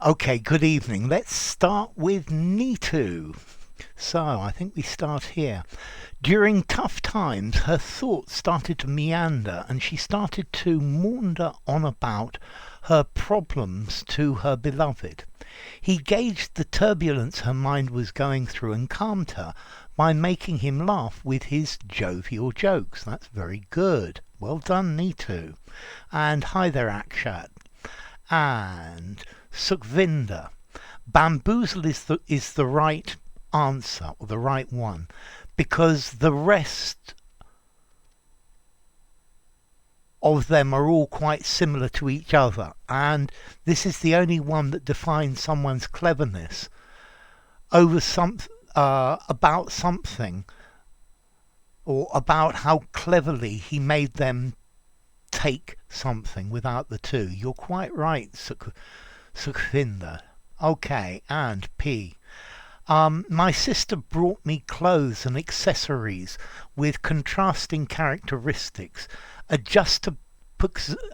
Okay, good evening. Let's start with Nitu. So, I think we start here. During tough times, her thoughts started to meander and she started to maunder on about her problems to her beloved. He gauged the turbulence her mind was going through and calmed her by making him laugh with his jovial jokes. That's very good. Well done, Nitu. And hi there, Akshat. And Sukhvinder. Bamboozle is the right answer, or the right one, because the rest of them are all quite similar to each other, and this is the only one that defines someone's cleverness over about something, or about how cleverly he made them take something without the two. You're quite right, Sukhvinder. Okay, and P. My sister brought me clothes and accessories with contrasting characteristics, a,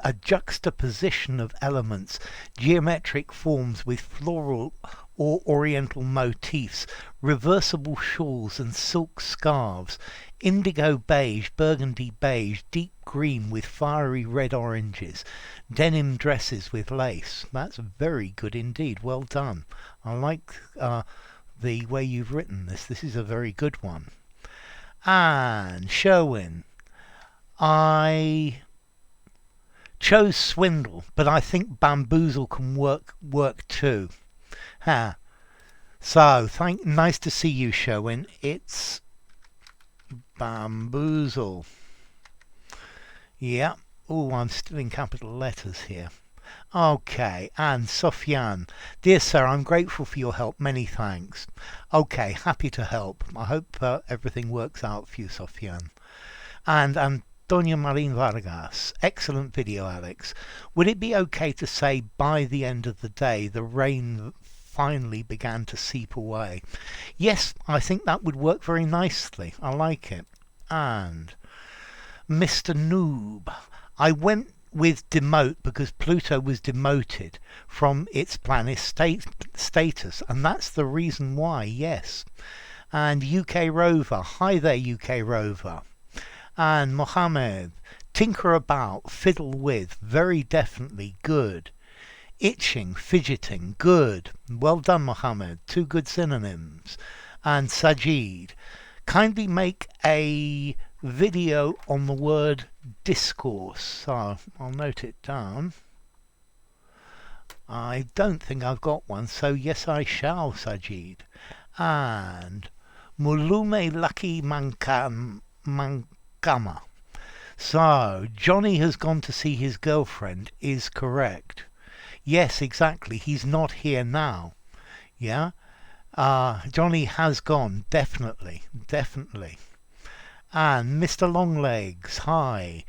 a juxtaposition of elements, geometric forms with floral or oriental motifs, reversible shawls and silk scarves, indigo beige, burgundy beige, deep green with fiery red oranges, denim dresses with lace. That's very good indeed. Well done. I like the way you've written this. This is a very good one. And Sherwin, I chose swindle, but I think bamboozle can work too. Ha. So, nice to see you, Sherwin. It's bamboozle. Yeah. Oh, I'm still in capital letters here. Okay, and Sofyan. Dear sir, I'm grateful for your help. Many thanks. Okay, happy to help. I hope everything works out for you, Sofyan. And Antonio Marin Vargas. Excellent video, Alex. Would it be okay to say by the end of the day the rain finally began to seep away? Yes, I think that would work very nicely. I like it. And Mr. Noob. I went with demote because Pluto was demoted from its planet status, and that's the reason why, yes. And UK Rover. Hi there, UK Rover. And Mohammed. Tinker about, fiddle with, very definitely good. Itching, fidgeting, good. Well done, Mohammed. Two good synonyms. And Sajid. Kindly make a video on the word discourse. So I'll note it down. I don't think I've got one, so yes I shall, Sajid. And Mulume Lucky Mankama. So Johnny has gone to see his girlfriend is correct. Yes, exactly. He's not here now. Yeah? Johnny has gone. Definitely. Definitely. And Mr. Longlegs, hi.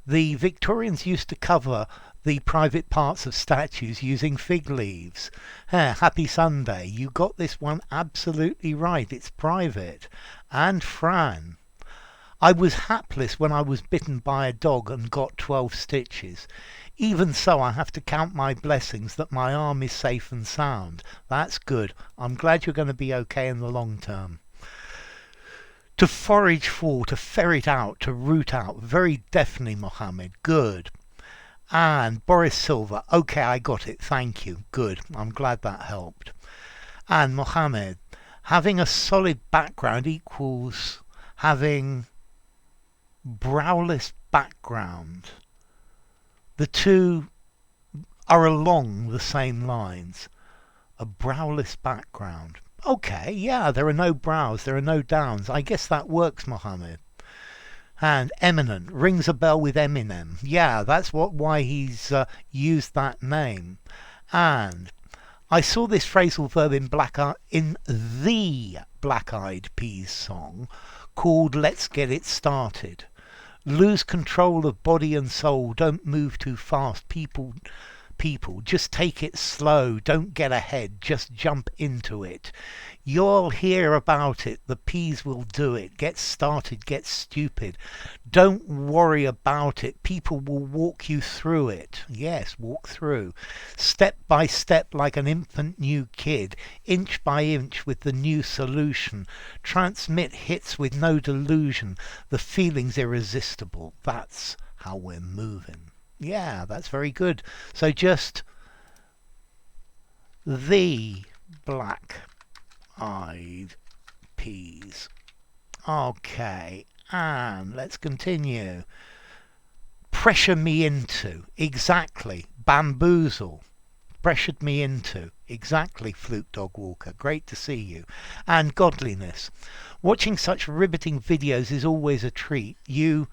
The Victorians used to cover the private parts of statues using fig leaves. Happy Sunday. You got this one absolutely right. It's private. And Fran. I was hapless when I was bitten by a dog and got 12 stitches. Even so, I have to count my blessings that my arm is safe and sound. That's good. I'm glad you're going to be okay in the long term. To forage for, to ferret out, to root out. Very definitely, Mohammed. Good. And Boris Silva. Okay, I got it. Thank you. Good. I'm glad that helped. And Mohammed. Having a solid background equals having browless background. The two are along the same lines. A browless background. Okay, yeah, there are no brows, there are no downs. I guess that works, Mohammed. And eminent rings a bell with Eminem. Yeah, that's why he's used that name. And I saw this phrasal verb in the Black Eyed Peas song called Let's Get It Started. Lose control of body and soul. Don't move too fast. people. Just take it slow. Don't get ahead. Just jump into it. You'll hear about it. The P's will do it. Get started. Get stupid. Don't worry about it. People will walk you through it. Yes, walk through. Step by step like an infant new kid. Inch by inch with the new solution. Transmit hits with no delusion. The feeling's irresistible. That's how we're moving. Yeah, that's very good. So just the black-eyed peas. Okay, and let's continue. Pressure me into. Exactly. Bamboozle. Pressured me into. Exactly, Fluke Dog Walker. Great to see you. And godliness. Watching such riveting videos is always a treat. You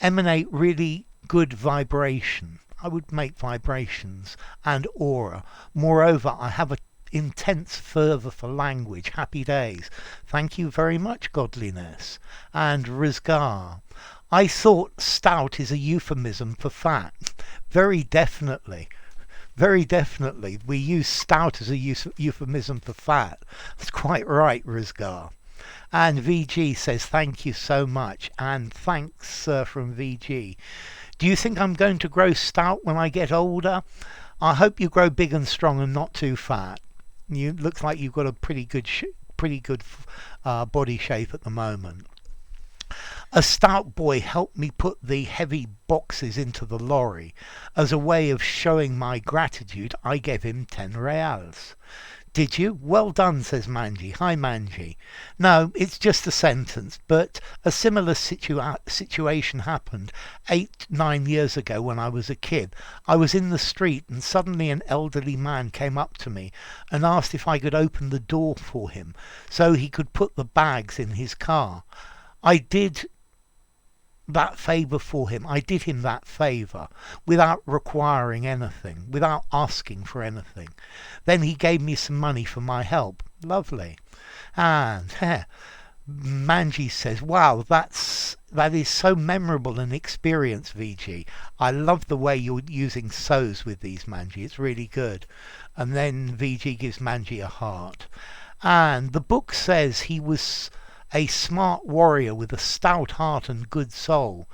emanate really good vibration. I would make vibrations and aura. Moreover, I have an intense fervour for language. Happy days. Thank you very much, godliness. And Rizgar. I thought stout is a euphemism for fat. Very definitely. Very definitely. We use stout as a euphemism for fat. That's quite right, Rizgar. And VG says thank you so much. And thanks from VG. Do you think I'm going to grow stout when I get older? I hope you grow big and strong and not too fat. You looks like you've got a pretty good body shape at the moment. A stout boy helped me put the heavy boxes into the lorry. As a way of showing my gratitude, I gave him 10 reals. Did you? Well done, says Manji. Hi, Manji. No, it's just a sentence, but a similar situation happened 8-9 years ago when I was a kid. I was in the street and suddenly an elderly man came up to me and asked if I could open the door for him so he could put the bags in his car. I did that favour for him. I did him that favour without requiring anything, without asking for anything. Then he gave me some money for my help. Lovely. And Manji says, wow, that is so memorable an experience, VG. I love the way you're using so's with these, Manji. It's really good. And then VG gives Manji a heart. And the book says he was a smart warrior with a stout heart and good soul.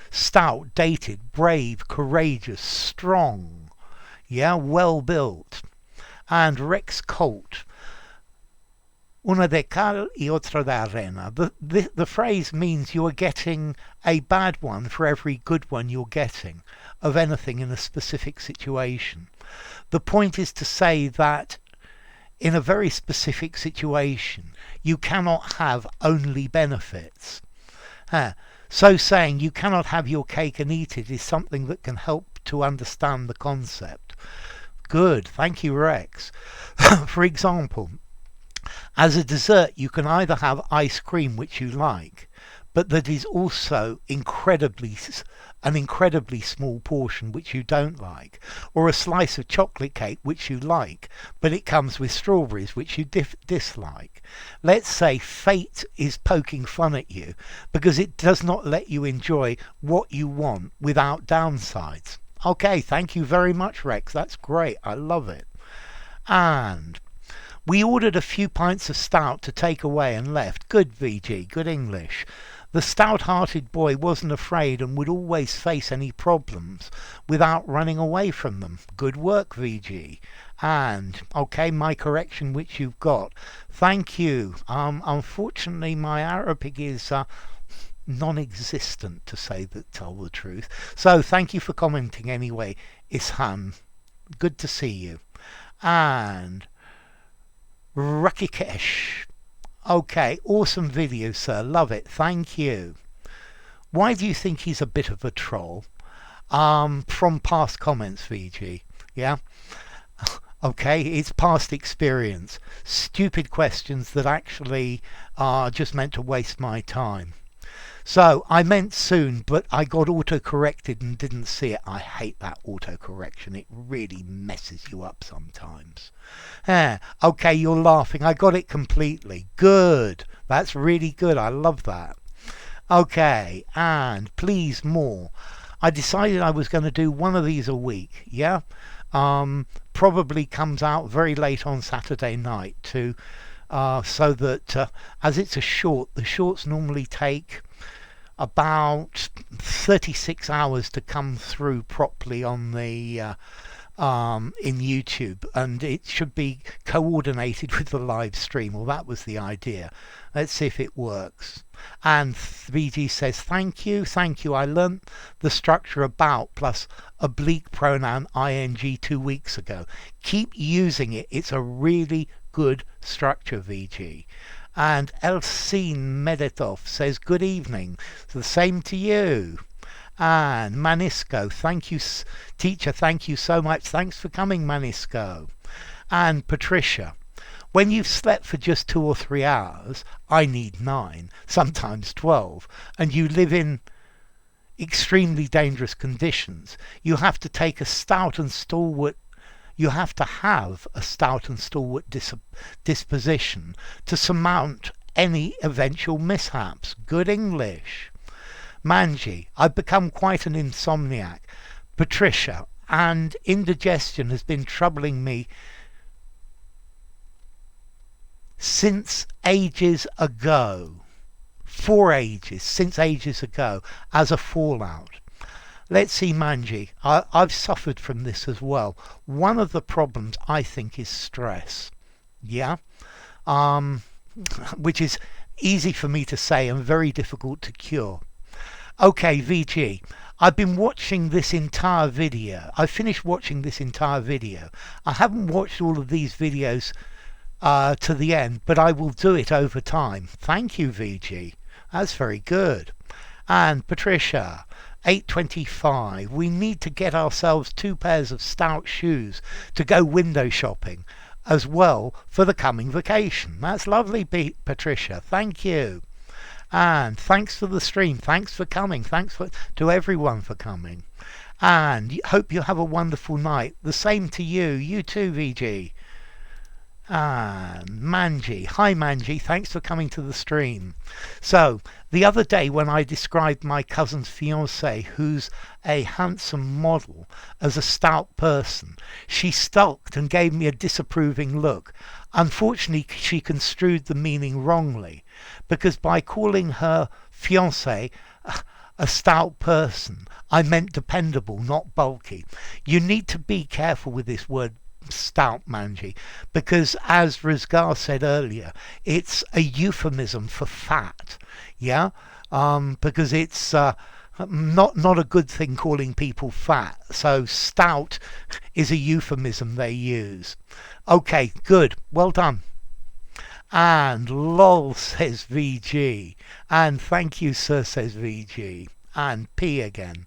Stout, dated, brave, courageous, strong. Yeah, well built. And Rex Colt. Una de cal y otra de arena. The phrase means you are getting a bad one for every good one you're getting of anything in a specific situation. The point is to say that in a very specific situation, you cannot have only benefits. So saying you cannot have your cake and eat it is something that can help to understand the concept. Good, thank you, Rex. For example, as a dessert, you can either have ice cream, which you like, but that is also an incredibly small portion which you don't like, or a slice of chocolate cake which you like, but it comes with strawberries which you dislike. Let's say fate is poking fun at you because it does not let you enjoy what you want without downsides. Okay, thank you very much, Rex. That's great. I love it. And we ordered a few pints of stout to take away and left. Good, VG. Good English. The stout-hearted boy wasn't afraid and would always face any problems without running away from them. Good work, VG. And, okay, my correction which you've got. Thank you. Unfortunately, my Arabic is non-existent, to tell the truth. So, thank you for commenting anyway, Ishan. Good to see you. And Rakikesh. Okay, awesome video, sir. Love it. Thank you. Why do you think he's a bit of a troll? From past comments, VG. Yeah? Okay, it's past experience. Stupid questions that actually are just meant to waste my time. So, I meant soon, but I got auto-corrected and didn't see it. I hate that auto-correction. It really messes you up sometimes. Okay, you're laughing. I got it completely. Good. That's really good. I love that. Okay, and please more. I decided I was going to do one of these a week, yeah? probably comes out very late on Saturday night to so that as it's a short, the shorts normally take about 36 hours to come through properly on the in YouTube, and it should be coordinated with the live stream. Well, that was the idea. Let's see if it works. And VG says, thank you. I learnt the structure about plus oblique pronoun ing 2 weeks ago. Keep using it. It's a really good structure, VG. And Elcine Medetov says, good evening. The same to you. And Manisco, thank you, teacher, thank you so much. Thanks for coming, Manisco. And Patricia, when you've slept for just 2 or 3 hours, I need 9, sometimes 12, and you live in extremely dangerous conditions, you have to take a stout and stalwart disposition to surmount any eventual mishaps. Good English. Manji, I've become quite an insomniac. Patricia, and indigestion has been troubling me since ages ago. Since ages ago, as a fallout. Let's see, Manji. I've suffered from this as well. One of the problems, I think, is stress. Yeah? Which is easy for me to say and very difficult to cure. Okay, VG. I've been watching this entire video. I finished watching this entire video. I haven't watched all of these videos to the end, but I will do it over time. Thank you, VG. That's very good. And Patricia, 8:25. We need to get ourselves 2 pairs of stout shoes to go window shopping as well for the coming vacation. That's lovely, Patricia. Thank you. And thanks for the stream. Thanks for coming. Thanks to everyone for coming. And hope you have a wonderful night. The same to you. You too, VG. And Manji. Hi, Manji. Thanks for coming to the stream. So, the other day when I described my cousin's fiancée, who's a handsome model, as a stout person, she sulked and gave me a disapproving look. Unfortunately, she construed the meaning wrongly, because by calling her fiancé a stout person, I meant dependable, not bulky. You need to be careful with this word stout, Manji, because as Rizgar said earlier, it's a euphemism for fat. Yeah, because it's not a good thing calling people fat. So stout is a euphemism they use. Okay, good, well done. And lol, says VG. And thank you, sir, says VG. And P again.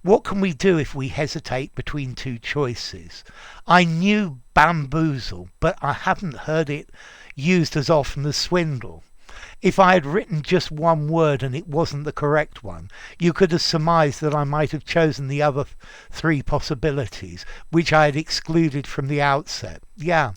What can we do if we hesitate between 2 choices? I knew bamboozle, but I haven't heard it used as often as swindle. If I had written just one word and it wasn't the correct one, you could have surmised that I might have chosen the other 3 possibilities, which I had excluded from the outset. Yeah,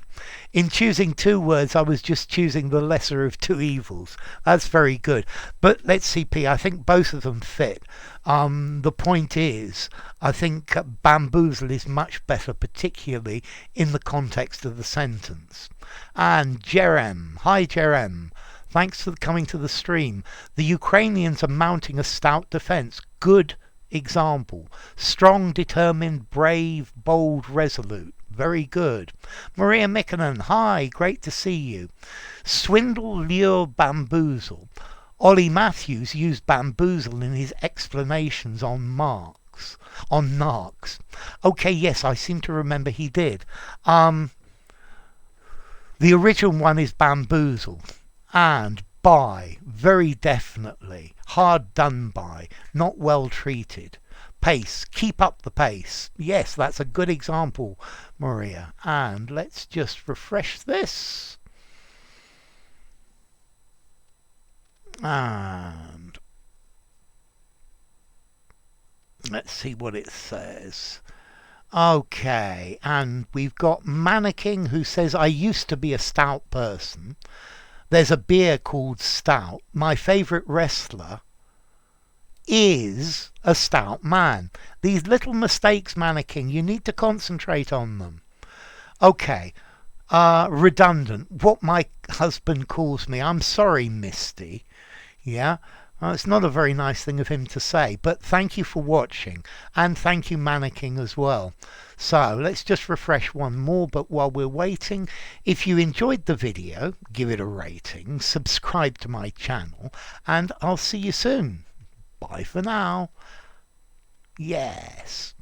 in choosing 2 words, I was just choosing the lesser of 2 evils. That's very good. But let's see, P, I think both of them fit. The point is, I think bamboozle is much better, particularly in the context of the sentence. And Jerem. Hi, Jerem. Thanks for coming to the stream. The Ukrainians are mounting a stout defense. Good example. Strong, determined, brave, bold, resolute. Very good. Maria Mikkonen, hi, great to see you. Swindle, lure, bamboozle. Ollie Matthews used bamboozle in his explanations on narcs. Okay, yes, I seem to remember he did. The original one is bamboozle. And by, very definitely, hard done by, not well treated. Pace, keep up the pace. Yes, that's a good example, Maria. And let's just refresh this. And let's see what it says. Okay, and we've got Mannequin who says, I used to be a stout person. There's a beer called Stout. My favourite wrestler is a stout man. These little mistakes, Mannequin, you need to concentrate on them. Okay, redundant. What my husband calls me. I'm sorry, Misty. Yeah, it's not a very nice thing of him to say, but thank you for watching, and thank you, Mannequin, as well. So let's just refresh one more, but while we're waiting, if you enjoyed the video, give it a rating, subscribe to my channel, and I'll see you soon. Bye for now. Yes.